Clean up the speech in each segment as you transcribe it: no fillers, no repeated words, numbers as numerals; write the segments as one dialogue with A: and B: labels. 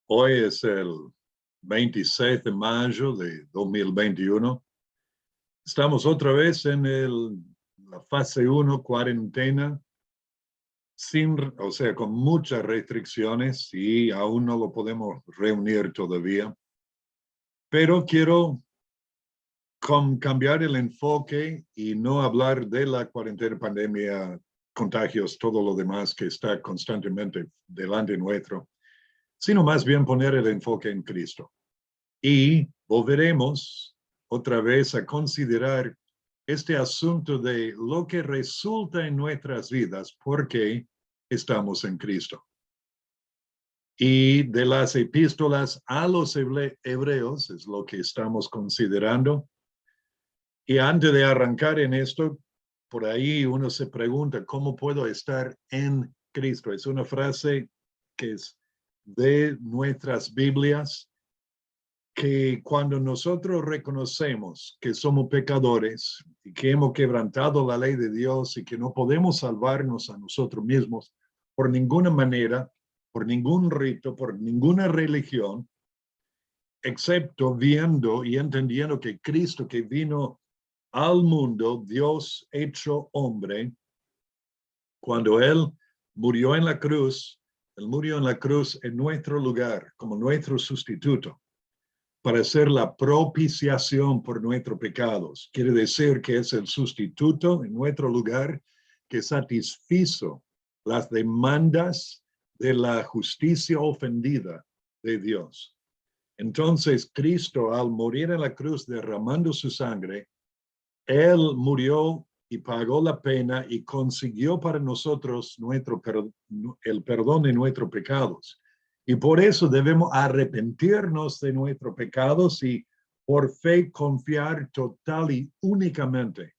A: Hoy es el 26 de mayo de 2021. Estamos otra vez en la fase 1, cuarentena, con muchas restricciones y aún no lo podemos reunir todavía. Pero quiero cambiar el enfoque y no hablar de la cuarentena, pandemia, contagios, todo lo demás que está constantemente delante nuestro, sino más bien poner el enfoque en Cristo. Y volveremos otra vez a considerar este asunto de lo que resulta en nuestras vidas porque estamos en Cristo. Y de las epístolas a los hebreos es lo que estamos considerando. Y antes de arrancar en esto, por ahí uno se pregunta, ¿cómo puedo estar en Cristo? Es una frase que es de nuestras Biblias, que cuando nosotros reconocemos que somos pecadores y que hemos quebrantado la ley de Dios y que no podemos salvarnos a nosotros mismos por ninguna manera, por ningún rito, por ninguna religión, excepto viendo y entendiendo que Cristo que vino al mundo, Dios hecho hombre, cuando Él murió en la cruz, Él murió en la cruz en nuestro lugar, como nuestro sustituto, para hacer la propiciación por nuestros pecados. Quiere decir que es el sustituto en nuestro lugar que satisfizo las demandas de la justicia ofendida de Dios. Entonces, Cristo, al morir en la cruz derramando su sangre, Él murió y pagó la pena y consiguió para nosotros el perdón de nuestros pecados. Y por eso debemos arrepentirnos de nuestros pecados y por fe confiar total y únicamente,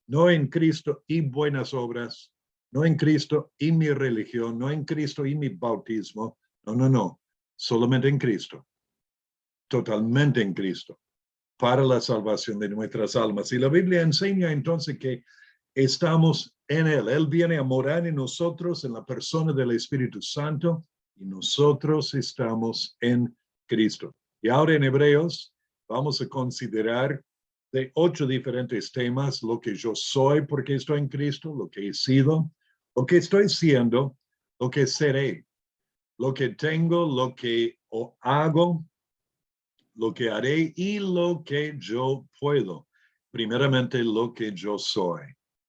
A: no en Cristo y buenas obras, no en Cristo y mi religión, no en Cristo y mi bautismo, no, solamente en Cristo, totalmente en Cristo, para la salvación de nuestras almas. Y la Biblia enseña entonces que estamos en Él. Él viene a morar en nosotros en la persona del Espíritu Santo y nosotros estamos en Cristo. Y ahora en Hebreos vamos a considerar de 8 diferentes temas: lo que yo soy porque estoy en Cristo, lo que he sido, lo que estoy siendo, lo que seré, lo que tengo, lo que hago, lo que haré y lo que yo puedo. Primeramente, lo que yo soy.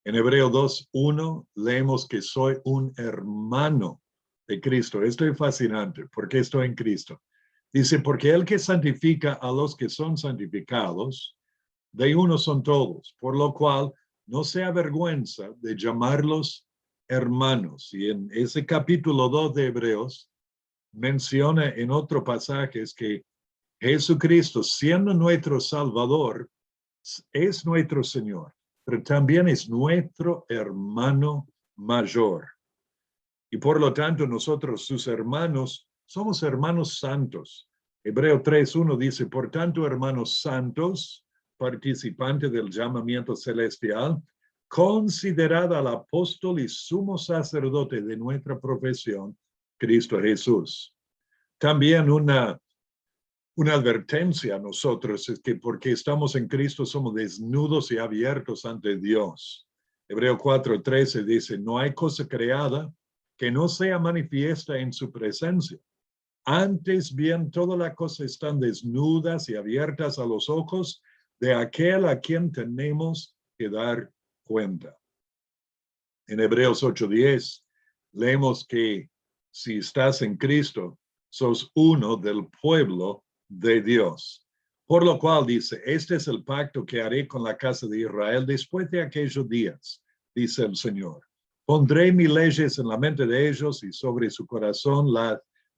A: En Hebreos 2:1 leemos que soy un hermano de Cristo. Esto es fascinante. ¿Por qué estoy en Cristo? Dice, porque el que santifica a los que son santificados, de uno son todos, por lo cual no se avergüenza de llamarlos hermanos. Y en ese capítulo 2 de Hebreos menciona en otro pasaje que Jesucristo, siendo nuestro Salvador, es nuestro Señor, pero también es nuestro hermano mayor. Y por lo tanto, nosotros, sus hermanos, somos hermanos santos. Hebreo 3:1 dice, por tanto, hermanos santos, participantes del llamamiento celestial, considerad al apóstol y sumo sacerdote de nuestra profesión, Cristo Jesús. También una advertencia a nosotros es que porque estamos en Cristo somos desnudos y abiertos ante Dios. Hebreo 4:13 dice, no hay cosa creada que no sea manifiesta en su presencia. Antes bien, todas las cosas están desnudas y abiertas a los ojos de aquel a quien tenemos que dar cuenta. En Hebreos 8:10 leemos que si estás en Cristo, sos uno del pueblo de Dios. Por lo cual dice, este es el pacto que haré con la casa de Israel después de aquellos días, dice el Señor. Pondré mis leyes en la mente de ellos y sobre su corazón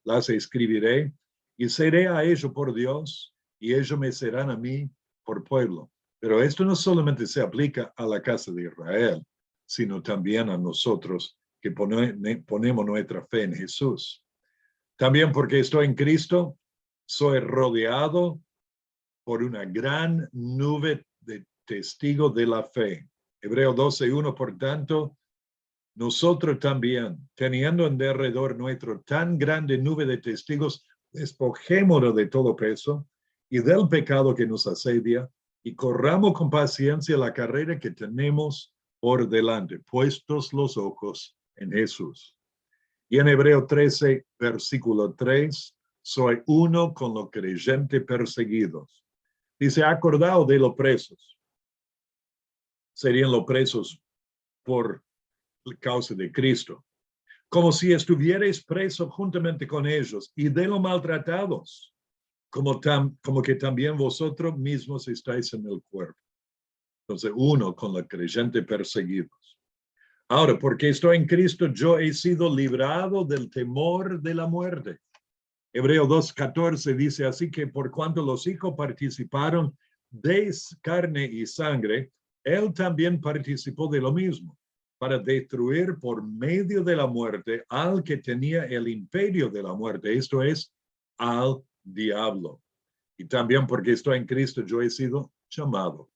A: las escribiré y seré a ellos por Dios y ellos me serán a mí por pueblo. Pero esto no solamente se aplica a la casa de Israel, sino también a nosotros que ponemos nuestra fe en Jesús. También porque estoy en Cristo, soy rodeado por una gran nube de testigos de la fe. Hebreo 12:1, por tanto, nosotros también, teniendo en derredor nuestro tan grande nube de testigos, despojémonos de todo peso y del pecado que nos asedia y corramos con paciencia la carrera que tenemos por delante, puestos los ojos en Jesús. Y en Hebreo 13, versículo 3, soy uno con los creyentes perseguidos. Dice, acordado de los presos. Serían los presos por causa de Cristo. Como si estuvierais preso juntamente con ellos y de los maltratados, como que también vosotros mismos estáis en el cuerpo. Entonces, uno con los creyentes perseguidos. Ahora, porque estoy en Cristo, yo he sido librado del temor de la muerte. Hebreo 2:14 dice, así que por cuanto los hijos participaron de carne y sangre, él también participó de lo mismo, para destruir por medio de la muerte al que tenía el imperio de la muerte, esto es, al diablo. Y también porque estoy en Cristo, yo he sido llamado.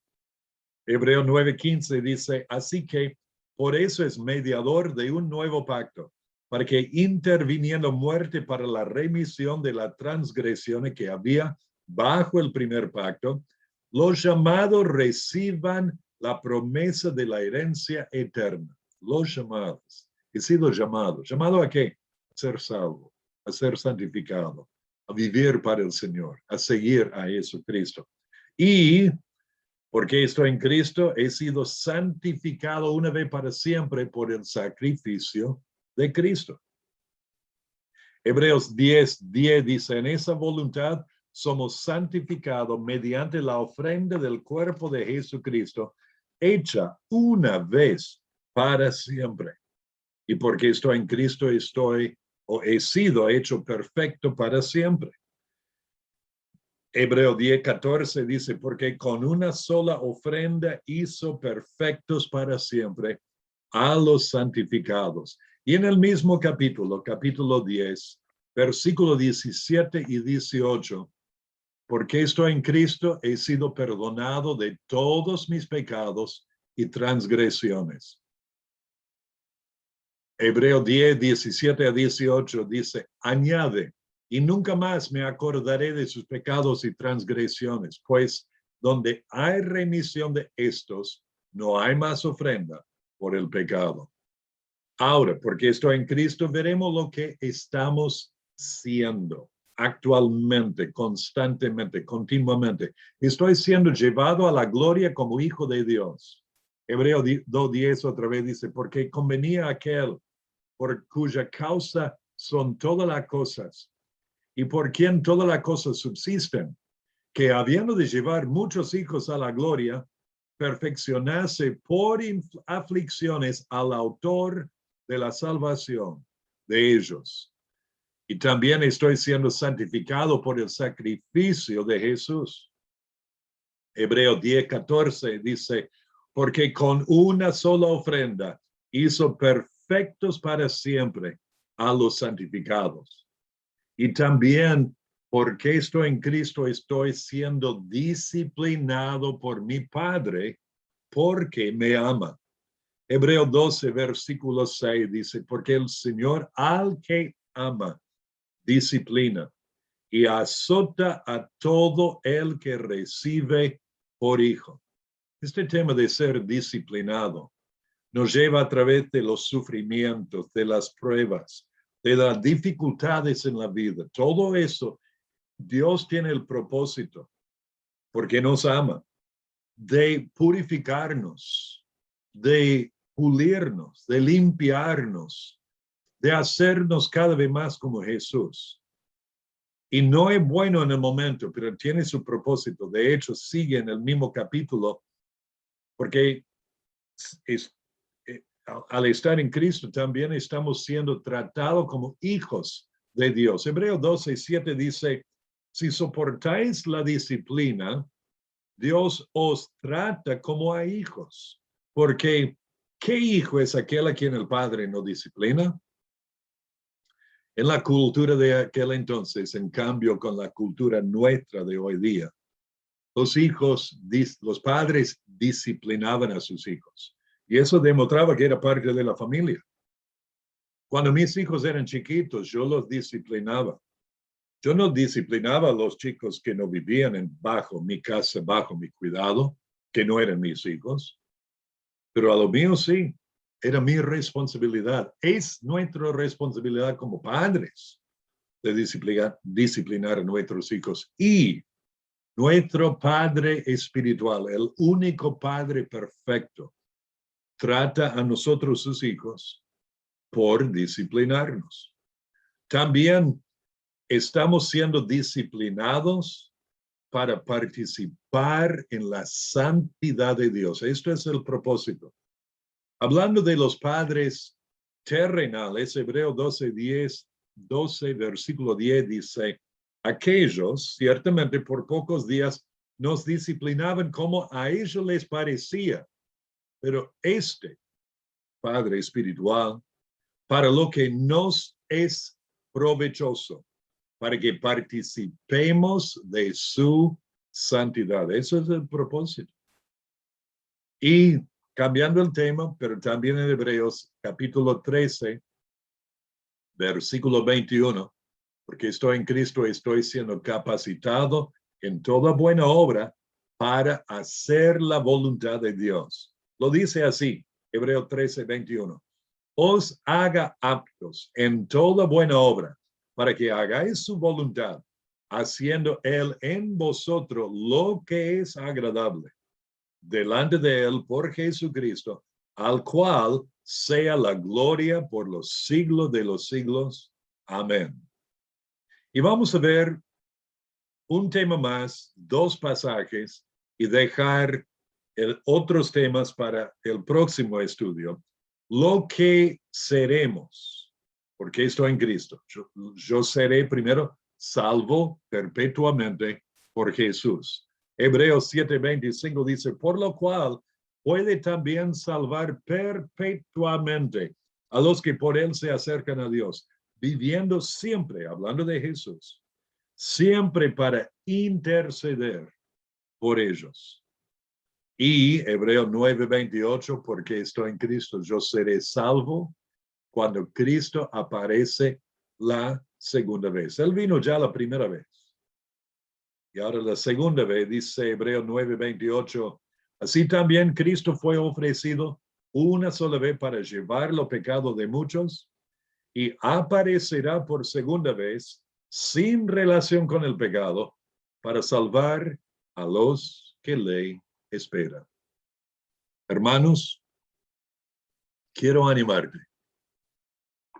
A: Hebreo 9:15 dice, así que por eso es mediador de un nuevo pacto, para que interviniendo muerte para la remisión de las transgresiones que había bajo el primer pacto, los llamados reciban la promesa de la herencia eterna. Los llamados. He sido llamado. ¿Llamado a qué? A ser salvo, a ser santificado, a vivir para el Señor, a seguir a Jesucristo. Y porque estoy en Cristo, he sido santificado una vez para siempre por el sacrificio de Cristo. Hebreos 10:10 dice, en esa voluntad somos santificados mediante la ofrenda del cuerpo de Jesucristo, hecha una vez para siempre. Y porque estoy en Cristo, he sido hecho perfecto para siempre. Hebreo 10:14 dice, porque con una sola ofrenda hizo perfectos para siempre a los santificados. Y en el mismo capítulo 10, versículo 17 y 18, porque estoy en Cristo, he sido perdonado de todos mis pecados y transgresiones. Hebreo 10, 17 a 18 dice, añade, y nunca más me acordaré de sus pecados y transgresiones, pues donde hay remisión de estos, no hay más ofrenda por el pecado. Ahora, porque estoy en Cristo, veremos lo que estamos siendo actualmente, constantemente, continuamente. Estoy siendo llevado a la gloria como hijo de Dios. Hebreo 2:10 otra vez dice, porque convenía aquel por cuya causa son todas las cosas y por quien todas las cosas subsisten, que habiendo de llevar muchos hijos a la gloria, perfeccionase por aflicciones al autor de la salvación de ellos. Y también estoy siendo santificado por el sacrificio de Jesús. Hebreo 10:14 dice, porque con una sola ofrenda hizo perfectos para siempre a los santificados. Y también, porque estoy en Cristo, estoy siendo disciplinado por mi Padre, porque me ama. Hebreo 12, versículo 6 dice, porque el Señor al que ama, disciplina y azota a todo el que recibe por hijo. Este tema de ser disciplinado nos lleva a través de los sufrimientos, de las pruebas, de las dificultades en la vida. Todo eso, Dios tiene el propósito, porque nos ama, de purificarnos, de pulirnos, de limpiarnos, de hacernos cada vez más como Jesús. Y no es bueno en el momento, pero tiene su propósito. De hecho, sigue en el mismo capítulo, porque al estar en Cristo también estamos siendo tratados como hijos de Dios. Hebreo 12:7 dice, si soportáis la disciplina, Dios os trata como a hijos. Porque, ¿qué hijo es aquel a quien el padre no disciplina? En la cultura de aquel entonces, en cambio con la cultura nuestra de hoy día, los padres disciplinaban a sus hijos. Y eso demostraba que era parte de la familia. Cuando mis hijos eran chiquitos, yo los disciplinaba. Yo no disciplinaba a los chicos que no vivían bajo mi casa, bajo mi cuidado, que no eran mis hijos, pero a lo mío sí, era mi responsabilidad. Es nuestra responsabilidad como padres de disciplinar a nuestros hijos. Y nuestro Padre espiritual, el único Padre perfecto, trata a nosotros, sus hijos, por disciplinarnos. También estamos siendo disciplinados para participar en la santidad de Dios. Esto es el propósito. Hablando de los padres terrenales, Hebreo 12, versículo 10 dice, aquellos ciertamente por pocos días nos disciplinaban como a ellos les parecía, pero este Padre espiritual, para lo que nos es provechoso, para que participemos de su santidad. Eso es el propósito. Y cambiando el tema, pero también en Hebreos capítulo 13, versículo 21, porque estoy en Cristo, estoy siendo capacitado en toda buena obra para hacer la voluntad de Dios. Lo dice así, Hebreos 13, 21. Os haga aptos en toda buena obra para que hagáis su voluntad, haciendo Él en vosotros lo que es agradable, delante de Él por Jesucristo, al cual sea la gloria por los siglos de los siglos. Amén. Y vamos a ver un tema más, dos pasajes, y dejar otros temas para el próximo estudio. Lo que seremos, porque estoy en Cristo. Yo seré primero salvo perpetuamente por Jesús. Hebreos 7:25 dice, por lo cual puede también salvar perpetuamente a los que por él se acercan a Dios, viviendo siempre, hablando de Jesús, siempre para interceder por ellos. Y Hebreos 9:28, porque estoy en Cristo, yo seré salvo cuando Cristo aparece la segunda vez. Él vino ya la primera vez. Y ahora la segunda vez, dice Hebreos 9:28, así también Cristo fue ofrecido una sola vez para llevar los pecados de muchos y aparecerá por segunda vez sin relación con el pecado para salvar a los que le esperan. Hermanos, quiero animarte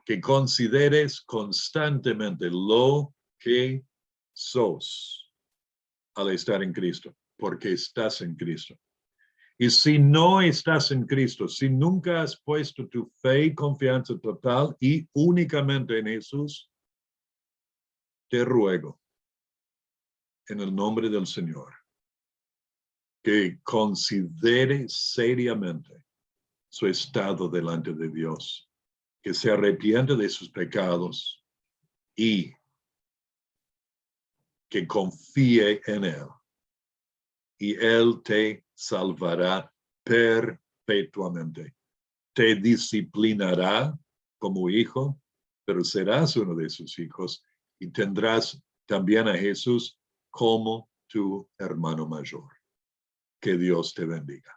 A: que consideres constantemente lo que sos al estar en Cristo, porque estás en Cristo. Y si no estás en Cristo, si nunca has puesto tu fe y confianza total y únicamente en Jesús, te ruego, en el nombre del Señor, que considere seriamente su estado delante de Dios, que se arrepiente de sus pecados y que confíe en Él. Y Él te salvará perpetuamente. Te disciplinará como hijo, pero serás uno de sus hijos y tendrás también a Jesús como tu hermano mayor. Que Dios te bendiga.